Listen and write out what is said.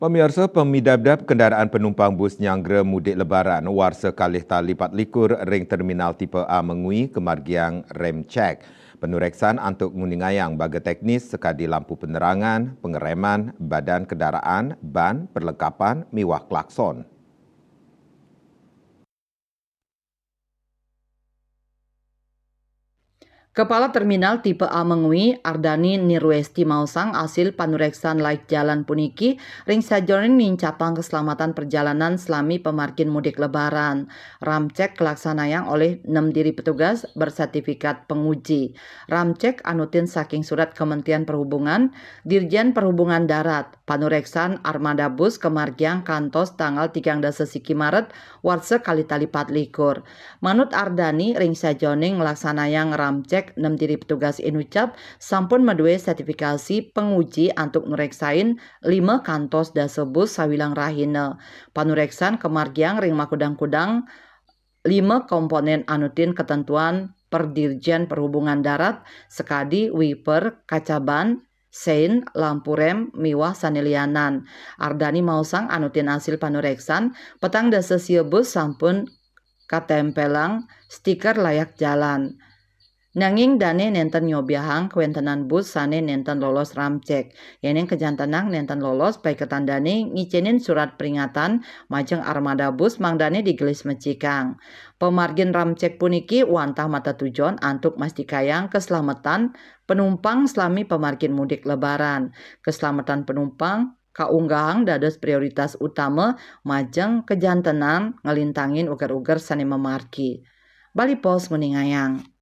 Pemirsa pemidabdab kendaraan penumpang bus Nyanggera mudik lebaran warsa kalih tali 24 ring terminal tipe A Mengui kemargiang rem cek. Penureksan untuk nguningayang baga teknis sekadi lampu penerangan, pengereman, badan kendaraan, ban, perlengkapan, miwah klakson. Kepala Terminal Tipe A Mengui, Ardani Nirwesti Mausang, hasil panureksan laik jalan puniki, ring sajoning nincapang keselamatan perjalanan selami pemargin mudik lebaran. Ramcek kelaksanayang oleh 6 diri petugas bersertifikat penguji. Ramcek anutin saking surat Kementerian Perhubungan, Dirjen Perhubungan Darat, panureksan armada bus kemargiang kantos tanggal 13 siki Maret, warsa kali tali 24. Manut Ardani, ring sajoning ngelaksanayang ramcek 6 diri petugas inucap sampun madue sertifikasi penguji untuk nureksain 5 kantos dasebus sawilang rahina. Panureksan kemargiang ring makudang-kudang 5 komponen anutin ketentuan per Dirjen Perhubungan Darat sekadi wiper, kaca ban, sein, lampu rem, miwah sanilianan. Ardani Mausang anutin hasil panureksan petang dasa siebus sampun katempelang stiker layak jalan. Nanging dane nenten nyobiahang kwentenan bus sane nenten lolos ramcek. Yeneng kejantanang nenten lolos baik ketandane ngicinin surat peringatan majeng armada bus mangdane digelis mecikang. Pemargin ramcek puniki wantah mata tujuan antuk mastikayang keselamatan penumpang selami pemargin mudik lebaran. Keselamatan penumpang kaunggahang dados prioritas utama majeng kejantenan ngelintangin ugar-ugar sane memarki. Bali Pos meningayang.